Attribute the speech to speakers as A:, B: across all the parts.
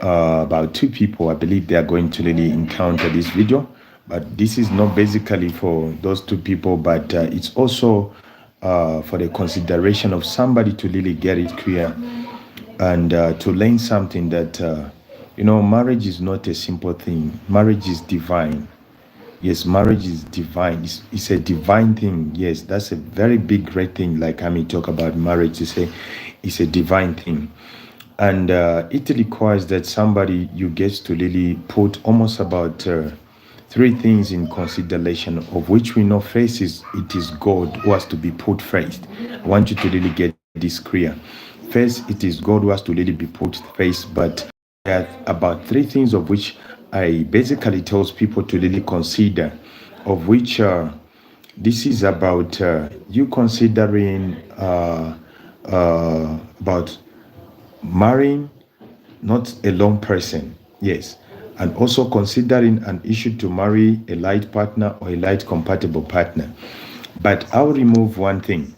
A: about two people. I believe they are going to really encounter this video, but this is not basically for those two people, but it's also for the consideration of somebody to really get it clear and to learn something that marriage is not a simple thing. Marriage is divine. Yes, marriage is divine. It's a divine thing. Yes, that's a very big, great thing. Like I mean, talk about marriage to say it's a divine thing. And it requires that somebody you get to really put almost about three things in consideration, of which we know first is it is God who has to be put first. I want you to really get this clear. First, it is God who has to really be put first, but there are about three things of which I basically tells people to really consider, of which this is about you considering about marrying not a lone person, yes, and also considering an issue to marry a light partner or a light compatible partner. But I'll remove one thing.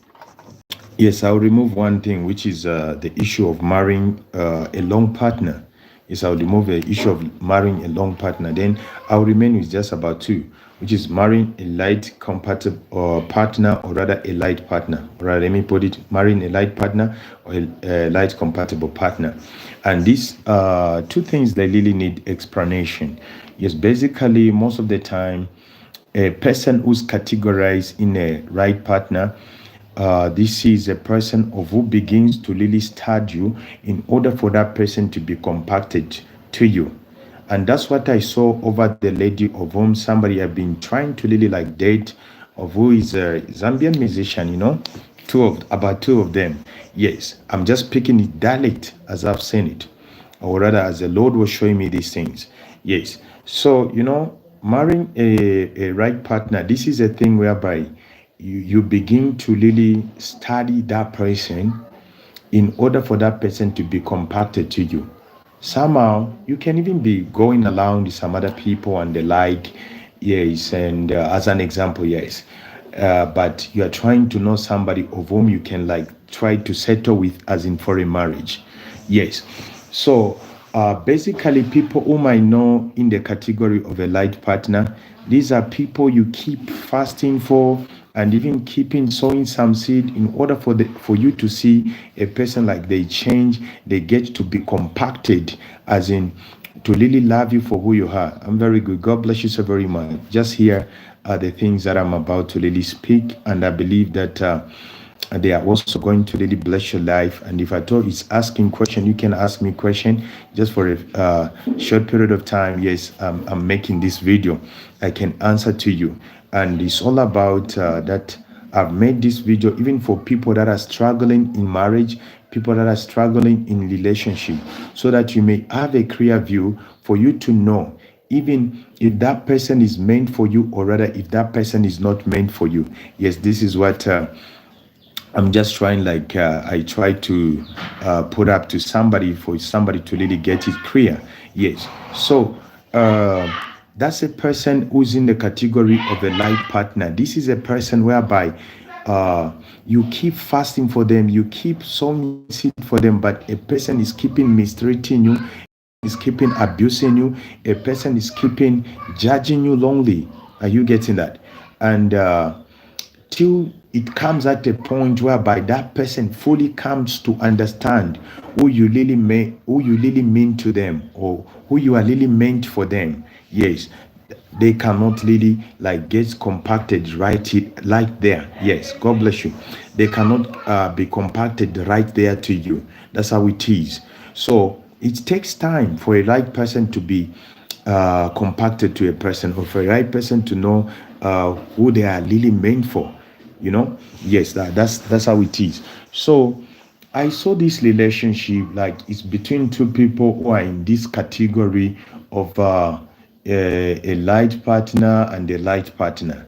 A: Yes, I'll remove one thing, which is the issue of marrying a long partner. Yes, I'll remove the issue of marrying a long partner. Then I'll remain with just about two, which is marrying a light compatible partner, or rather a light partner. Or rather, let me put it: marrying a light partner or a light compatible partner. And these two things, they really need explanation. Yes, basically, most of the time, a person who's categorized in a right partner, this is a person of who begins to really study you in order for that person to be compacted to you. And that's what I saw over the lady of whom somebody had been trying to really like date, of who is a Zambian musician, about two of them. Yes, I'm just picking it dialect as I've seen it, or rather as the Lord was showing me these things. Yes. So, marrying a right partner, this is a thing whereby you begin to really study that person in order for that person to be compacted to you. Somehow, you can even be going around with some other people and the like, yes, and as an example, yes. But you are trying to know somebody of whom you can like try to settle with, as in for a marriage. Yes. So basically, people whom I know in the category of a light partner, these are people you keep fasting for and even keeping sowing some seed in order for you to see a person like they change, they get to be compacted, as in to really love you for who you are. I'm very good. God bless you so very much. Just here are the things that I'm about to really speak, and I believe that they are also going to really bless your life. And if at all it's asking question, you can ask me question just for a short period of time. Yes, I'm making this video, I can answer to you. And it's all about that I've made this video even for people that are struggling in marriage, people that are struggling in relationship, so that you may have a clear view for you to know even if that person is meant for you, or rather if that person is not meant for you. Yes, this is what I'm just trying, like I try to put up to somebody, for somebody to really get it clear. Yes. So that's a person who's in the category of a life partner. This is a person whereby you keep fasting for them, you keep sowing seed for them, but a person is keeping mistreating you, is keeping abusing you, a person is keeping judging you wrongly. Are you getting that? And till it comes at a point whereby that person fully comes to understand who you really mean to them, or who you are really meant for them. Yes, they cannot really like get compacted right there. Yes, God bless you. They cannot be compacted right there to you. That's how it is. So it takes time for a right person to be compacted to a person, or for a right person to know who they are really meant for. Yes, that's how it is. So I saw this relationship like it's between two people who are in this category of a light partner and a light partner.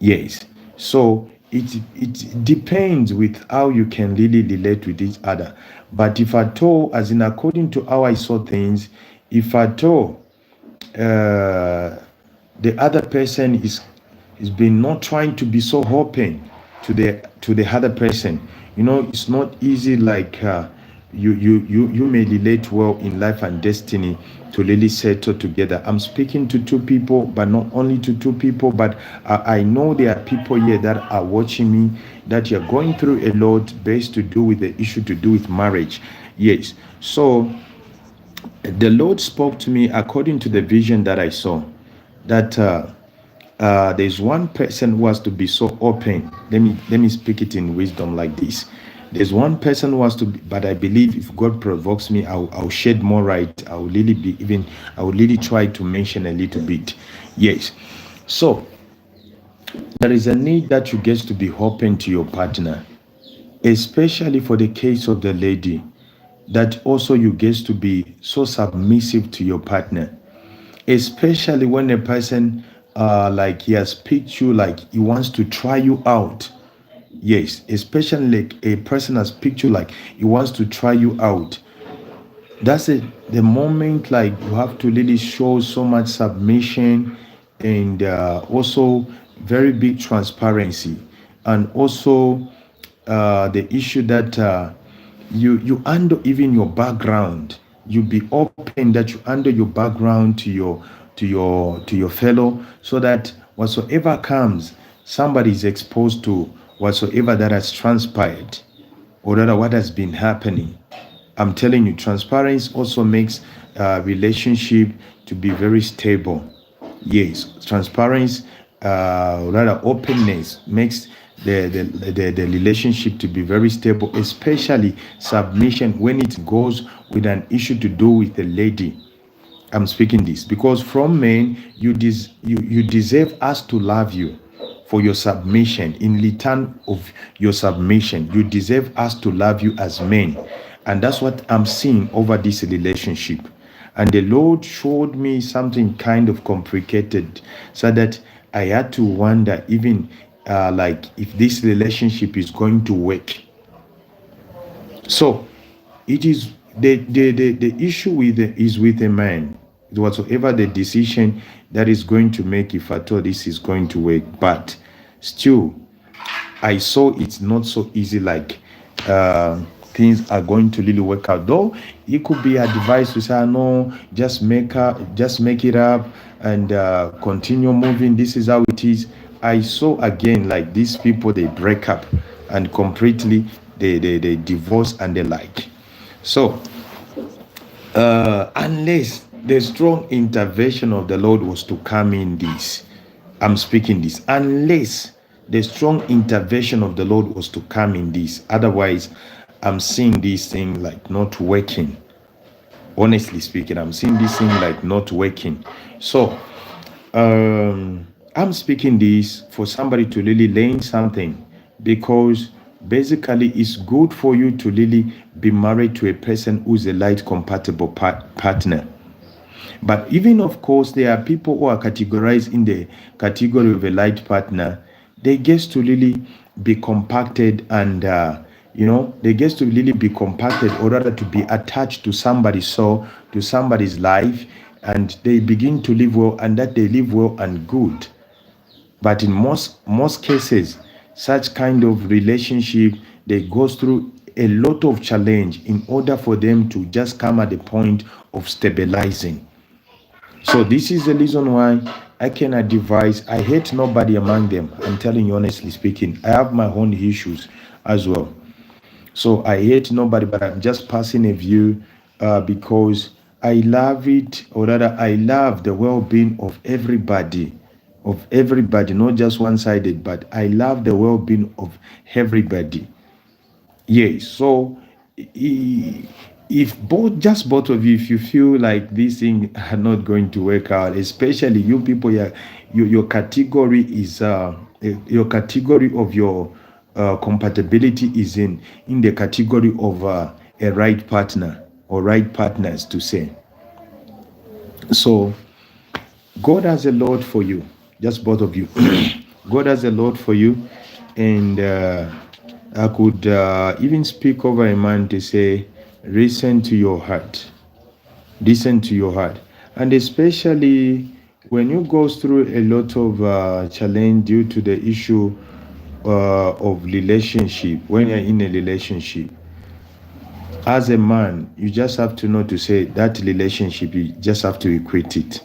A: Yes. So it depends with how you can really relate with each other. But if at all, as in according to how I saw things, if at all uh, the other person is been not trying to be so open to the other person, it's not easy like you may relate well in life and destiny to really settle together. I'm speaking to two people, but not only to two people, but I know there are people here that are watching me that you're going through a lot based to do with the issue to do with marriage. Yes. So the Lord spoke to me according to the vision that I saw, that there's one person who has to be so open. Let me speak it in wisdom like this. There's one person who has to be, but I believe if God provokes me, I'll shed more light. I will really try to mention a little bit. Yes. So there is a need that you get to be open to your partner, especially for the case of the lady, that also you get to be so submissive to your partner, especially when a person like he has picked you, like he wants to try you out. Yes, especially like a person has picked you, like he wants to try you out. That's it, the moment like you have to really show so much submission, and also very big transparency, and also the issue that you handle even your background. You be open that you handle your background to your fellow, so that whatsoever comes, somebody is exposed to whatsoever that has transpired, or rather what has been happening. I'm telling you, transparency also makes relationship to be very stable. Yes, transparency, rather openness, makes the relationship to be very stable, especially submission when it goes with an issue to do with a lady. I'm speaking this because from men, you deserve us to love you for your submission. In return of your submission, you deserve us to love you as men. And that's what I'm seeing over this relationship. And the Lord showed me something kind of complicated, so that I had to wonder even like if this relationship is going to work. So it is the issue with is with a man. Whatsoever the decision that is going to make, if at all this is going to work. But still, I saw it's not so easy, like things are going to really work out. Though it could be advice to say, no, just make it up and continue moving. This is how it is. I saw again like these people, they break up and completely they divorce and the like. So unless the strong intervention of the Lord was to come in this, I'm speaking this, unless the strong intervention of the Lord was to come in this, otherwise I'm seeing this thing like not working. Honestly speaking, I'm seeing this thing like not working. So I'm speaking this for somebody to really learn something, because basically it's good for you to really be married to a person who's a light compatible partner. But even, of course, there are people who are categorized in the category of a light partner. They get to really be compacted, and they get to really be compacted, or rather to be attached to somebody's soul, to somebody's life, and they begin to live well, and that they live well and good. But in most cases, such kind of relationship, they go through a lot of challenge in order for them to just come at the point of stabilizing. So this is the reason why I cannot advise. I hate nobody among them. I'm telling you honestly speaking. I have my own issues as well. So I hate nobody, but I'm just passing a view because I love it, or rather I love the well-being of everybody, not just one-sided, but I love the well-being of everybody. Yes. So if both of you, if you feel like these things are not going to work out, especially you people, your category is your category of your compatibility is in the category of a right partner, or right partners to say. So God has a lot for you, just both of you. God has a lot for you, and I could even speak over a man to say, listen to your heart. Listen to your heart. And especially when you go through a lot of challenge due to the issue of relationship, when you're in a relationship, As a man, you just have to know to say that relationship, you just have to quit it.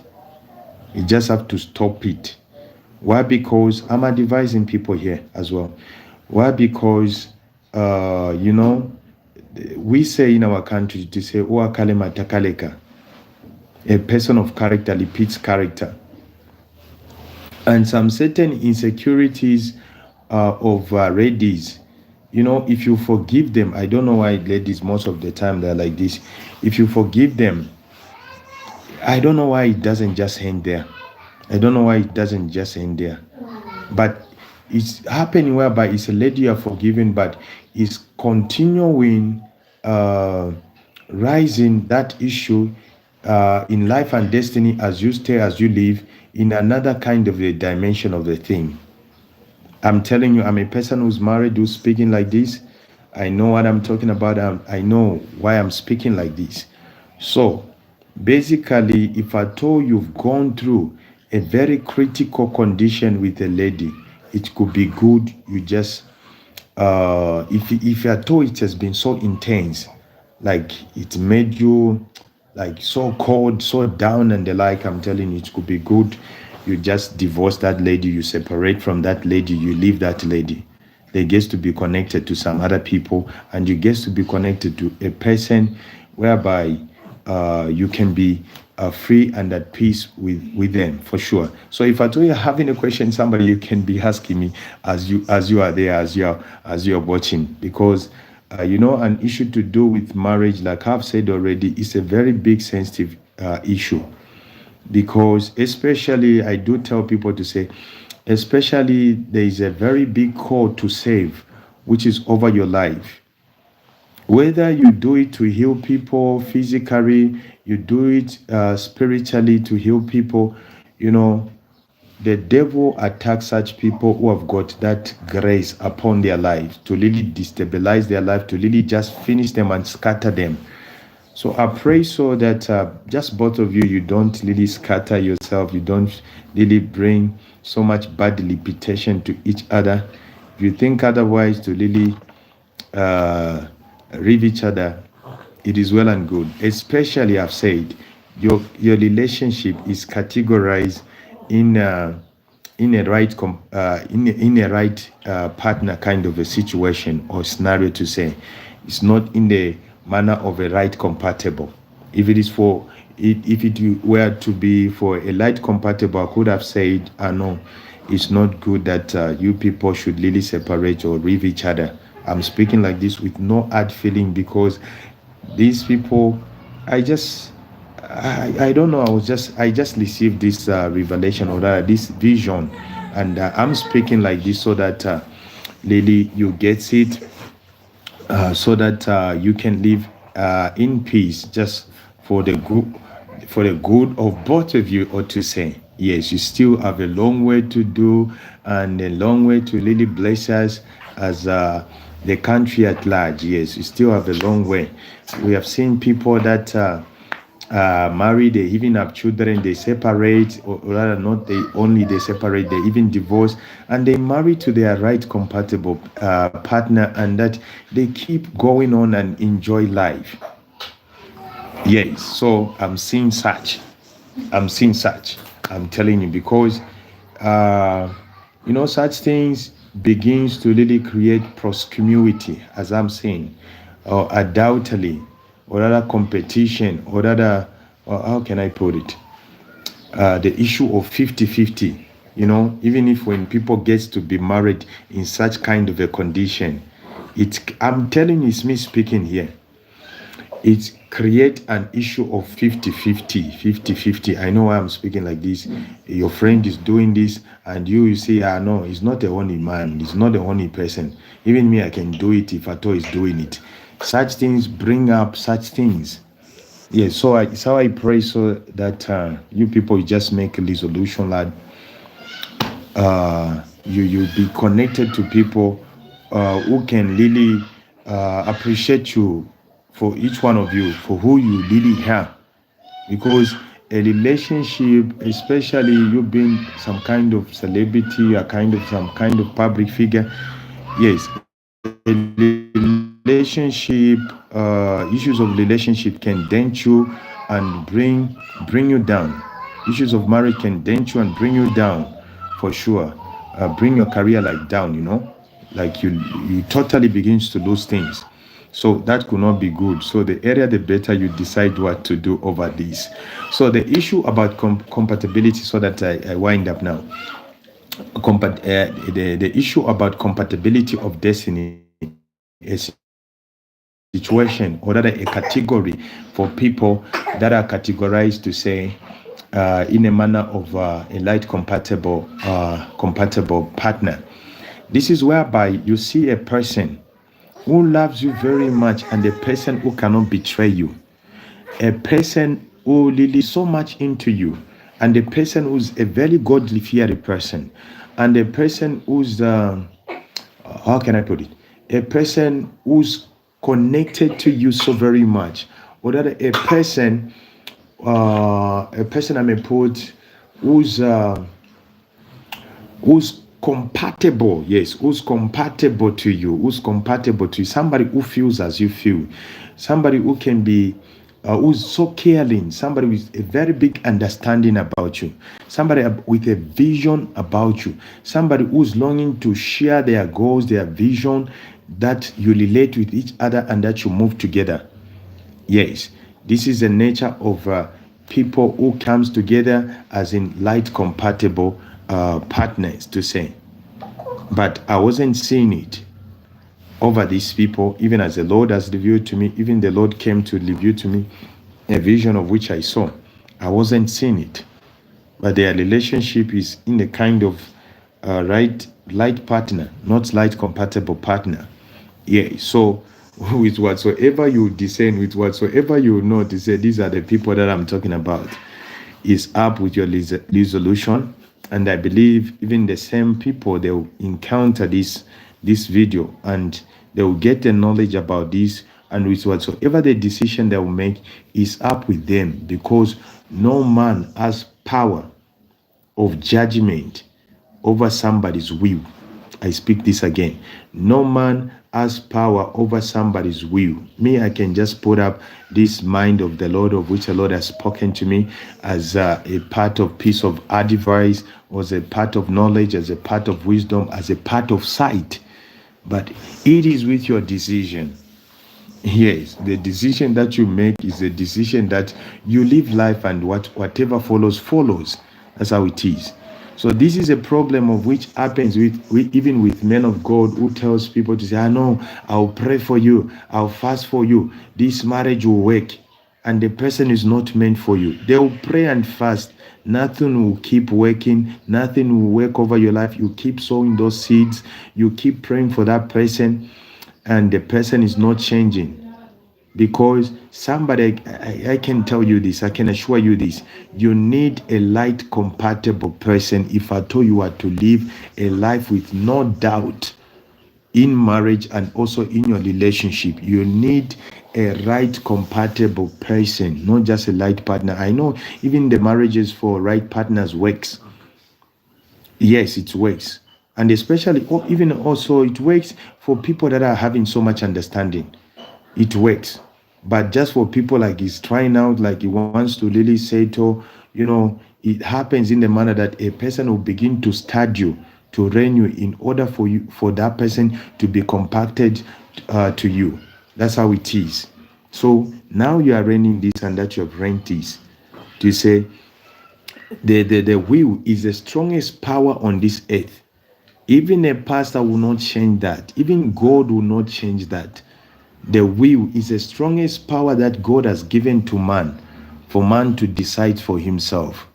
A: You just have to stop it. Why? Because I'm advising people here as well. Why? Because, you know, we say in our country to say, "Oa kalema takaleka." A person of character repeats character. And some certain insecurities of ladies, you know, if you forgive them, I don't know why ladies most of the time they're like this. If you forgive them, I don't know why it doesn't just end there. I don't know why it doesn't just end there. But it's happening whereby it's a lady you are forgiven, but it's continuing uh, rising that issue in life and destiny as you stay, as you live in another kind of a dimension of the thing. I'm telling you, I'm a person who's married, who's speaking like this. I know what I'm talking about. I know why I'm speaking like this. So, basically, if at all you've gone through a very critical condition with a lady, it could be good you just, if at all it has been so intense, like it made you like so cold, so down and the like, I'm telling you, it could be good you just divorce that lady, you separate from that lady, you leave that lady. They gets to be connected to some other people, and you gets to be connected to a person whereby you can be free and at peace with them for sure. So if at all you're having a question, somebody you can be asking me as you are there, as you're watching, because you know, an issue to do with marriage, like I've said already, is a very big sensitive issue. Because especially, I do tell people to say, especially there is a very big call to save, which is over your life. Whether you do it to heal people physically, you do it spiritually to heal people, you know, the devil attacks such people who have got that grace upon their lives to really destabilize their life, to really just finish them and scatter them. So I pray so that just both of you, you don't really scatter yourself. You don't really bring so much bad reputation to each other. If you think otherwise, to really uh, read each other, it is well and good. Especially, I've said, your relationship is categorized in in a right in a right partner kind of a situation or scenario to say. It's not in the manner of a right compatible. If it is for it, if it were to be for a light compatible, I could have said, no, it's not good that you people should really separate or leave each other. I'm speaking like this with no hard feeling, because these people, I just, I don't know. I just received this revelation, or this vision, and I'm speaking like this so that Lily, you get it, so that you can live in peace, just for the good, for the good of both of you. Or to say, yes, you still have a long way to do, and a long way to really bless us as the country at large. Yes, you still have a long way. We have seen people that marry, they even have children, they separate, or rather not, they only they separate, they even divorce, and they marry to their right compatible partner, and that they keep going on and enjoy life. Yes, so I'm seeing such, I'm telling you, because you know, such things begins to really create promiscuity, as I'm saying, or adultery, or other competition, or other, or how can I put it, the issue of 50-50. You know, even if when people get to be married in such kind of a condition, I'm telling you, it's me speaking here, it create an issue of 50-50. I know why I'm speaking like this. Your friend is doing this, and you say, no, he's not the only man, he's not the only person. Even me, I can do it if at all is doing it. Such things bring up such things. Yes, so I pray so that you people, you just make a resolution, lad. You be connected to people who can really appreciate you, for each one of you, for who you really are. Because a relationship, especially you being some kind of celebrity, a kind of some kind of public figure, yes, relationship, issues of relationship can dent you and bring you down. Issues of marriage can dent you and bring you down, for sure. Bring your career like down, like you totally begins to lose things. So that could not be good. So the earlier the better you decide what to do over this. So the issue about compatibility, so that I wind up now. The issue about compatibility of destiny, a situation or rather a category for people that are categorized to say in a manner of a light compatible partner. This is whereby you see a person who loves you very much and a person who cannot betray you, a person who really so much into you, and a person who's a very godly fearing person, and a person who's how can I put it, a person who's connected to you so very much, or that a person I may put who's compatible, yes, who's compatible to you, somebody who feels as you feel, somebody who can be who's so caring, somebody with a very big understanding about you, somebody with a vision about you, somebody who's longing to share their goals, their vision, that you relate with each other and that you move together. Yes, this is the nature of people who comes together as in light compatible partners, to say. But I wasn't seeing it over these people, even as the Lord has revealed to me. Even the Lord came to reveal to me a vision of which I saw. I wasn't seeing it. But their relationship is in the kind of light partner, not light compatible partner. Yeah, so with whatsoever you discern, with whatsoever you know to say, these are the people that I'm talking about, is up with your resolution. And I believe even the same people, they will encounter this video and they will get the knowledge about this, and with whatsoever the decision they will make is up with them, because no man has power of judgment over somebody's will. I speak this again. No man has power over somebody's will. Me, I can just put up this mind of the Lord, of which the Lord has spoken to me, as a part of piece of advice, as a part of knowledge, as a part of wisdom, as a part of sight. But it is with your decision. Yes, the decision that you make is a decision that you live life, and whatever follows. That's how it is. So this is a problem of which happens even with men of God who tells people to say, I know, I'll pray for you, I'll fast for you, this marriage will work, and the person is not meant for you. They will pray and fast. Nothing will keep working. Nothing will work over your life. You keep sowing those seeds. You keep praying for that person, and the person is not changing. Because somebody, I can tell you this, I can assure you this, you need a light compatible person if at all you are to live a life with no doubt in marriage and also in your relationship. You need a right compatible person, not just a light partner. I know even the marriages for right partners works. Yes, it works. And especially, even also, it works for people that are having so much understanding. It works. But just for people like he's trying out, like he wants to really settle, it happens in the manner that a person will begin to study you, to reign you, in order for that person to be compacted to you. That's how it is. So now you are reigning this, and that you have reigned this. To say the will is the strongest power on this earth. Even a pastor will not change that. Even God will not change that. The will is the strongest power that God has given to man, for man to decide for himself.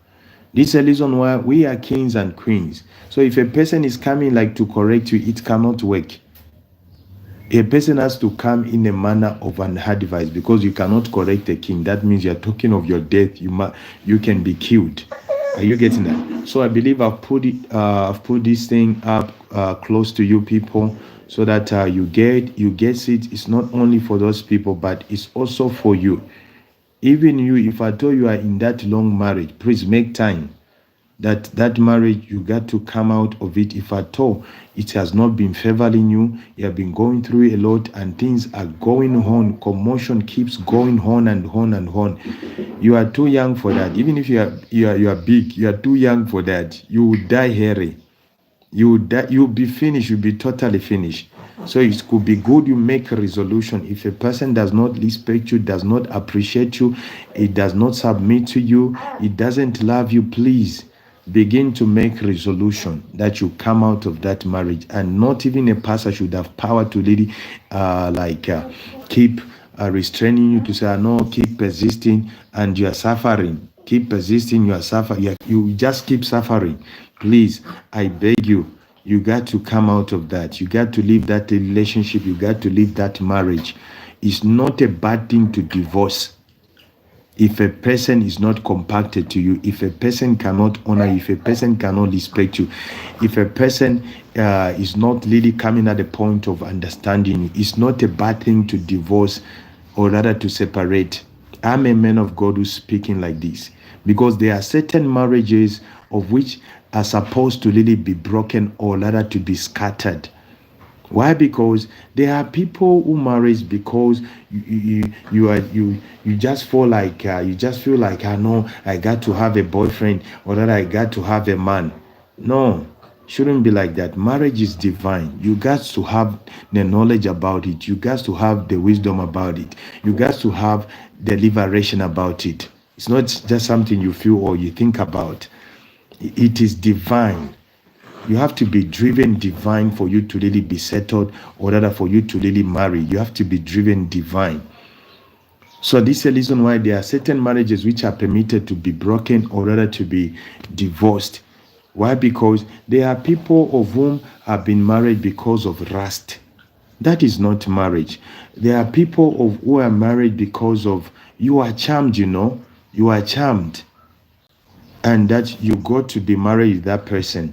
A: This is the reason why we are kings and queens. So if a person is coming like to correct you, it cannot work. A person has to come in a manner of an advice, because you cannot correct a king. That means you're talking of your death. You can be killed. Are you getting that? So I believe I've put this thing up close to you people, so that you get it. It's not only for those people, but it's also for you. Even you, if I told you are in that long marriage, please make time. that marriage, you got to come out of it. If at all it has not been favoring you, you have been going through a lot and things are going on, commotion keeps going on and on and on. You are too young for that. Even if you are big, you are too young for that. You will die hairy. You'll be finished. You'll be totally finished. So it could be good you make a resolution. If a person does not respect you, does not appreciate you, it does not submit to you, it doesn't love you, please begin to make resolution that you come out of that marriage. And not even a pastor should have power to really keep restraining you, to say, no, keep persisting, and you are suffering. Keep persisting, you are suffering. You just keep suffering. Please, I beg you, you got to come out of that. You got to leave that relationship. You got to leave that marriage. It's not a bad thing to divorce. If a person is not compacted to you, if a person cannot honor you, if a person cannot respect you, if a person is not really coming at the point of understanding you, it's not a bad thing to divorce or rather to separate. I'm a man of God who's speaking like this, because there are certain marriages of which are supposed to really be broken or rather to be scattered. Why? Because there are people who marry because you just feel like I know I got to have a boyfriend or that I got to have a man. No, shouldn't be like that. Marriage is divine. You got to have the knowledge about it. You got to have the wisdom about it. You got to have the liberation about it. It's not just something you feel or you think about. It is divine. You have to be driven divine for you to really be settled, or rather for you to really marry. You have to be driven divine. So this is a reason why there are certain marriages which are permitted to be broken or rather to be divorced. Why? Because there are people of whom have been married because of lust. That is not marriage. There are people who are married because of, you are charmed, you are charmed, and that you got to be married with that person.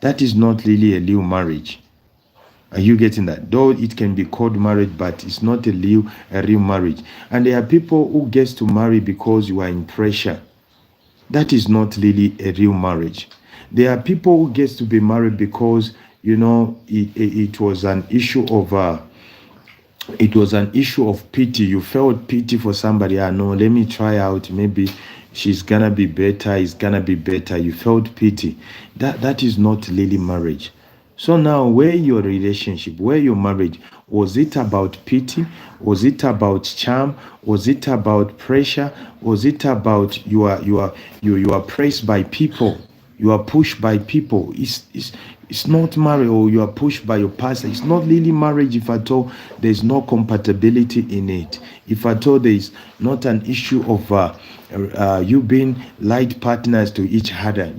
A: That is not really a real marriage. Are you getting that? Though it can be called marriage, but it's not a real marriage. And there are people who gets to marry because you are in pressure. That is not really a real marriage. There are people who gets to be married because it was an issue of pity. You felt pity for somebody. No, let me try out. Maybe she's gonna be better. It's gonna be better. You felt pity. That is not really marriage. So now, where your relationship, where your marriage, was it about pity? Was it about charm? Was it about pressure? Was it about you are praised by people? You are pushed by people. It's not marriage, or you are pushed by your pastor. It's not really marriage if at all there's no compatibility in it. If at all there is not an issue of you being light partners to each other,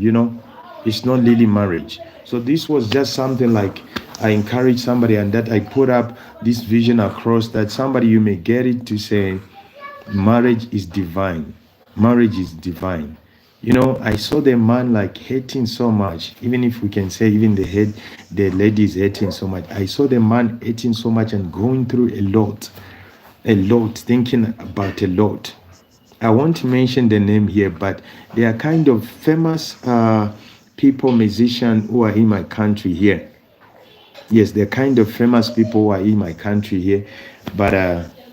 A: it's not really marriage. So this was just something like I encourage somebody, and that I put up this vision across, that somebody, you may get it, to say marriage is divine. Marriage is divine. I saw the man like hating so much, even if we can say even the lady is hating so much. I saw the man hating so much and going through a lot, thinking about a lot. I won't mention the name here, but they are kind of famous people, musicians who are in my country here. Yes, they're kind of famous people who are in my country here, but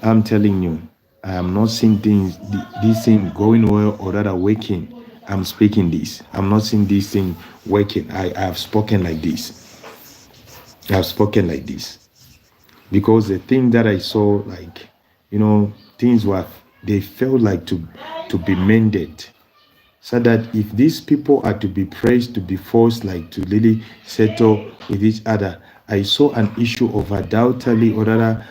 A: I'm telling you, I am not seeing this thing going well or rather working. I'm speaking this. I'm not seeing this thing working. I have spoken like this. I have spoken like this. Because the thing that I saw, like, things they felt like to be mended. So that if these people are to be praised, to be forced, like to really settle with each other, I saw an issue of adultery or rather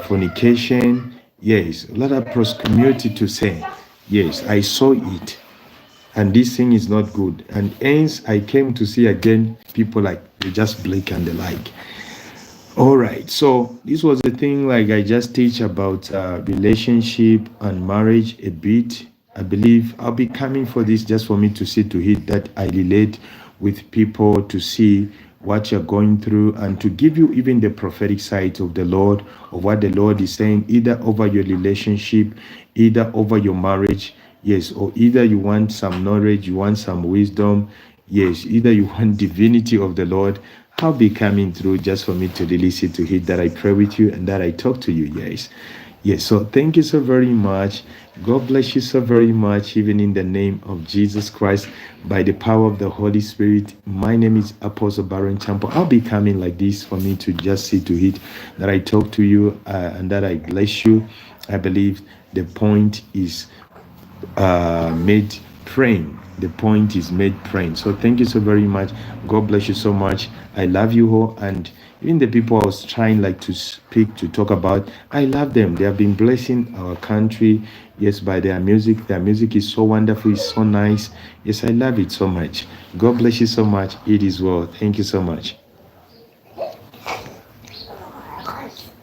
A: fornication. Yes, a lot of promiscuity to say. Yes, I saw it. And this thing is not good. And hence, I came to see again people like they just blink and the like. All right. So this was the thing like I just teach about relationship and marriage a bit. I believe I'll be coming for this just for me to see to it that I relate with people, to see what you're going through, and to give you even the prophetic side of the Lord, of what the Lord is saying, either over your relationship, either over your marriage. Yes, or either you want some knowledge, you want some wisdom. Yes, either you want divinity of the Lord. I'll be coming through just for me to release it to it, that I pray with you and that I talk to you. Yes. Yes. So thank you so very much. God bless you so very much, even in the name of Jesus Christ, by the power of the Holy Spirit. My name is Apostle Baron Champo. I'll be coming like this for me to just see to it that I talk to you and that I bless you. I believe the point is made praying. The point is made praying. So thank you so very much. God bless you so much. I love you all. And even the people I was trying like to speak, to talk about, I love them. They have been blessing our country. Yes, by their music. Their music is so wonderful. It's so nice. Yes, I love it so much. God bless you so much. It is well. Thank you so much.